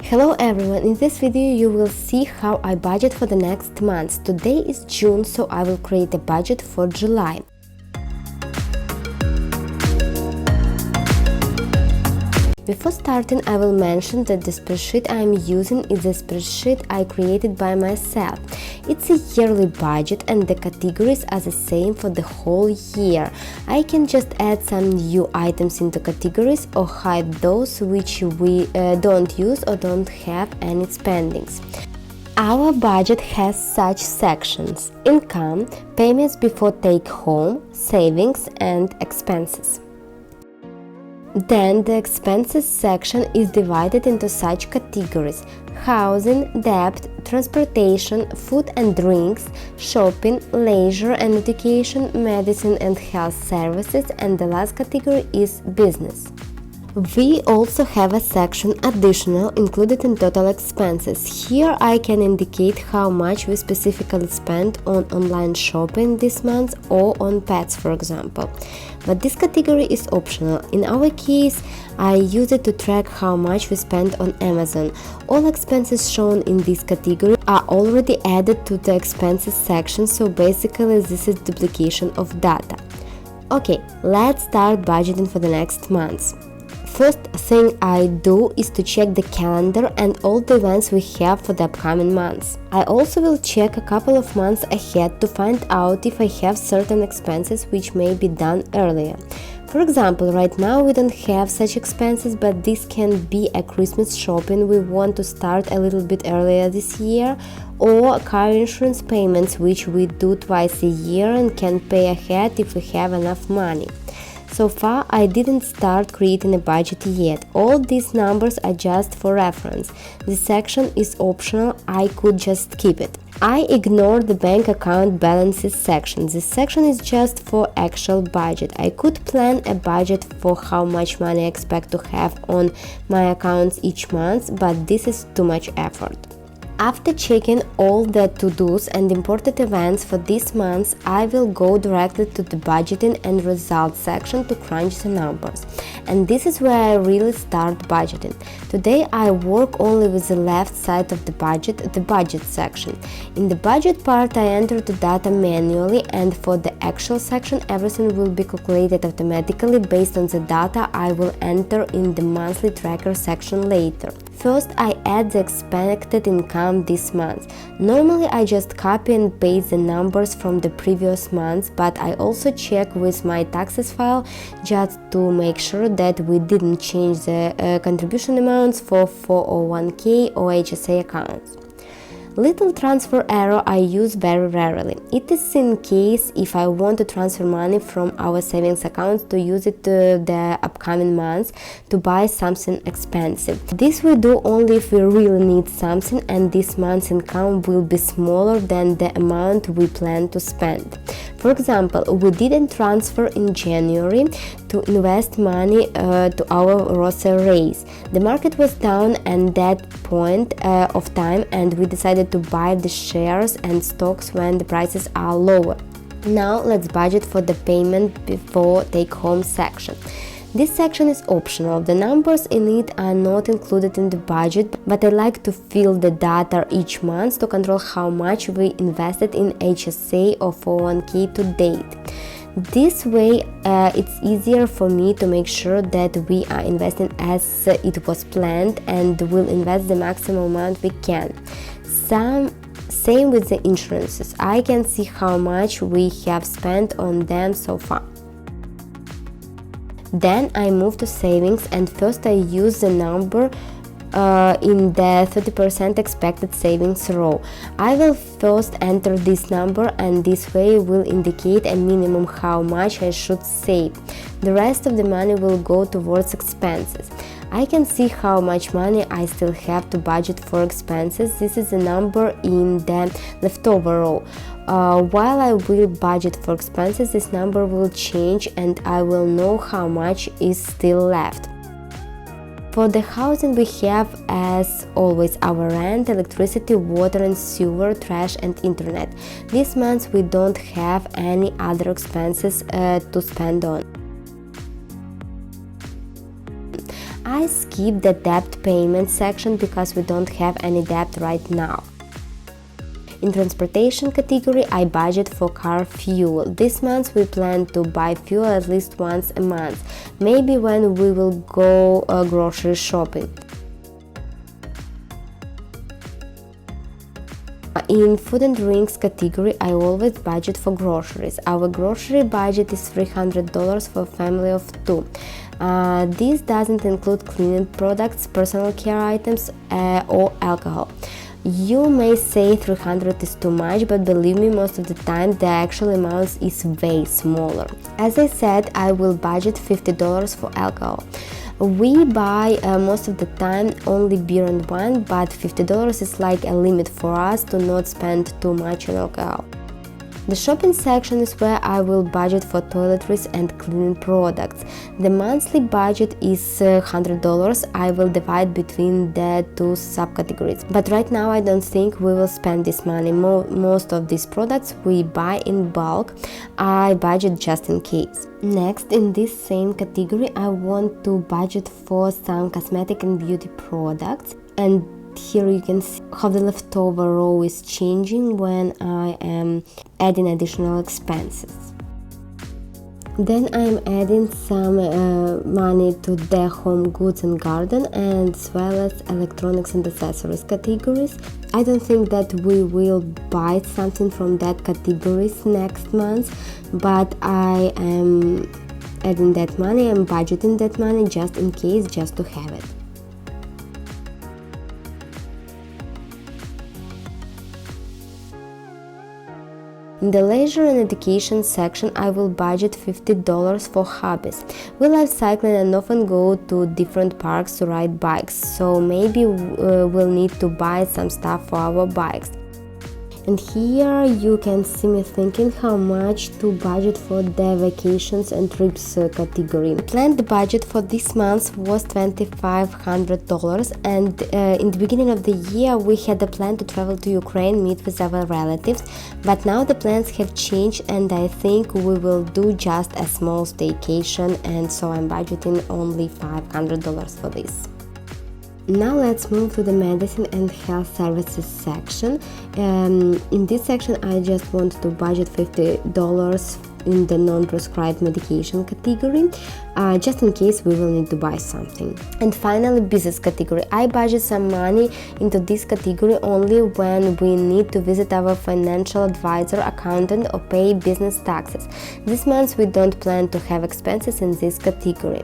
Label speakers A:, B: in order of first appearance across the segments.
A: Hello everyone, in this video you will see how I budget for the next month. Today is June, so I will create a budget for July. Before starting, I will mention that the spreadsheet I am using is a spreadsheet I created by myself. It's a yearly budget and the categories are the same for the whole year. I can just add some new items into categories or hide those which we don't use or don't have any spendings. Our budget has such sections: income, payments before take home, savings and expenses. Then the expenses section is divided into such categories: housing, debt, transportation, food and drinks, shopping, leisure and education, medicine and health services, and the last category is business. We also have a section additional included in total expenses. Here I can indicate how much we specifically spend on online shopping this month or on pets, for example. But this category is optional. In our case, I use it to track how much we spend on Amazon. All expenses shown in this category are already added to the expenses section, so basically this is duplication of data. Okay, let's start budgeting for the next months. First thing I do is to check the calendar and all the events we have for the upcoming months. I also will check a couple of months ahead to find out if I have certain expenses which may be done earlier. For example, right now we don't have such expenses, but this can be a Christmas shopping we want to start a little bit earlier this year, or car insurance payments which we do twice a year and can pay ahead if we have enough money. So far, I didn't start creating a budget yet. All these numbers are just for reference. This section is optional, I could just skip it. I ignore the bank account balances section. This section is just for actual budget. I could plan a budget for how much money I expect to have on my accounts each month, but this is too much effort. After checking all the to-dos and important events for this month, I will go directly to the budgeting and results section to crunch the numbers. And this is where I really start budgeting. Today I work only with the left side of the budget section. In the budget part I enter the data manually, and for the actual section everything will be calculated automatically based on the data I will enter in the monthly tracker section later. First, I add the expected income this month. Normally I just copy and paste the numbers from the previous months, but I also check with my taxes file just to make sure that we didn't change the contribution amounts for 401k or HSA accounts. Little transfer error I use very rarely. It is in case if I want to transfer money from our savings account to use it to the upcoming months to buy something expensive. This we do only if we really need something and this month's income will be smaller than the amount we plan to spend. For example, we didn't transfer in January to invest money to our Rosa race. The market was down at that point of time and we decided to buy the shares and stocks when the prices are lower. Now let's budget for the payment before take home section. This section is optional. The numbers in it are not included in the budget, but I like to fill the data each month to control how much we invested in HSA or 401k to date. This way it's easier for me to make sure that we are investing as it was planned and will invest the maximum amount we can. Same with the insurances. I can see how much we have spent on them so far. Then I move to savings, and first I use the number in the 30% expected savings row. I will first enter this number, and this way will indicate a minimum how much I should save. The rest of the money will go towards expenses. I can see how much money I still have to budget for expenses. This is the number in the leftover row. While I will budget for expenses, this number will change and I will know how much is still left. For the housing we have, as always, our rent, electricity, water and sewer, trash and internet. This month we don't have any other expenses to spend on. I skipped the debt payment section because we don't have any debt right now. In transportation category, I budget for car fuel. This month we plan to buy fuel at least once a month, maybe when we will go grocery shopping. In food and drinks category, I always budget for groceries. Our grocery budget is $300 for a family of 2. This doesn't include cleaning products, personal care items, or alcohol. You may say 300 is too much, but believe me, most of the time the actual amount is way smaller. As I said, I will budget $50 for alcohol. We buy most of the time only beer and wine, but $50 is like a limit for us to not spend too much on alcohol. The shopping section is where I will budget for toiletries and cleaning products. The monthly budget is $100. I will divide between the two subcategories. But right now I don't think we will spend this money. Most of these products we buy in bulk. I budget just in case. Next, in this same category, I want to budget for some cosmetic and beauty products. And here you can see how the leftover row is changing when I am adding additional expenses. Then I'm adding some money to the home goods and garden, and as well as electronics and accessories categories. I don't think that we will buy something from that categories next month, but I am adding that money, I'm budgeting that money just in case, just to have it. In the leisure and education section, I will budget $50 for hobbies. We love cycling and often go to different parks to ride bikes, so maybe we'll need to buy some stuff for our bikes. And here you can see me thinking how much to budget for the vacations and trips category. The planned budget for this month was $2,500, and in the beginning of the year we had a plan to travel to Ukraine, meet with our relatives, but now the plans have changed and I think we will do just a small staycation, and so I'm budgeting only $500 for this. Now let's move to the medicine and health services section. In this section I just want to budget $50 in the non-prescribed medication category, just in case we will need to buy something. And finally, business category. I budget some money into this category only when we need to visit our financial advisor, accountant, or pay business taxes. This month we don't plan to have expenses in this category.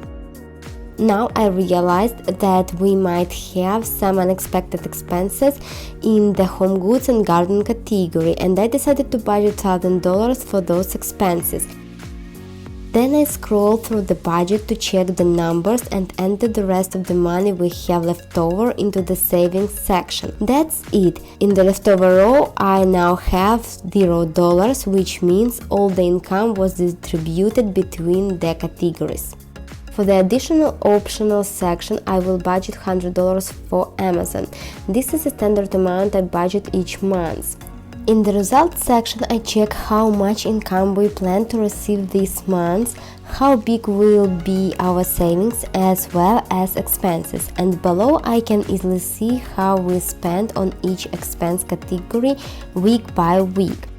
A: Now I realized that we might have some unexpected expenses in the home goods and garden category, and I decided to budget $1,000 for those expenses. Then I scrolled through the budget to check the numbers and entered the rest of the money we have left over into the savings section. That's it. In the leftover row I now have $0, which means all the income was distributed between the categories. For the additional optional section, I will budget $100 for Amazon. This is a standard amount I budget each month. In the results section, I check how much income we plan to receive this month, how big will be our savings, as well as expenses. And below I can easily see how we spend on each expense category week by week.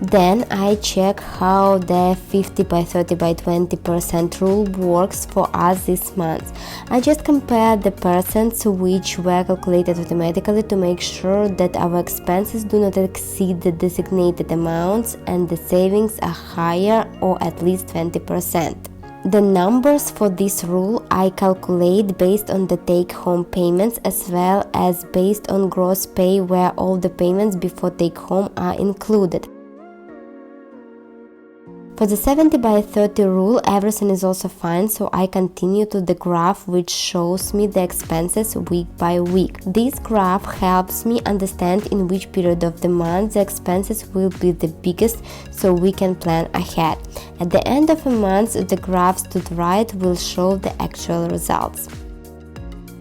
A: Then I check how the 50 by 30 by 20% rule works for us this month. I just compare the percents which were calculated automatically to make sure that our expenses do not exceed the designated amounts and the savings are higher or at least 20%. The numbers for this rule I calculate based on the take-home payments as well as based on gross pay, where all the payments before take-home are included. For the 70 by 30 rule, everything is also fine, so I continue to the graph which shows me the expenses week by week. This graph helps me understand in which period of the month the expenses will be the biggest, so we can plan ahead. At the end of a month, the graphs to the right will show the actual results.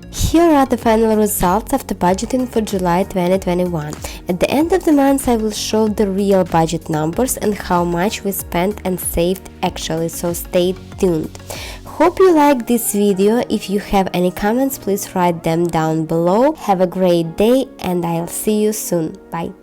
A: Here are the final results after budgeting for July 2021. At the end of the month I will show the real budget numbers and how much we spent and saved actually, so stay tuned. Hope you liked this video. If you have any comments, please write them down below. Have a great day and I'll see you soon. Bye.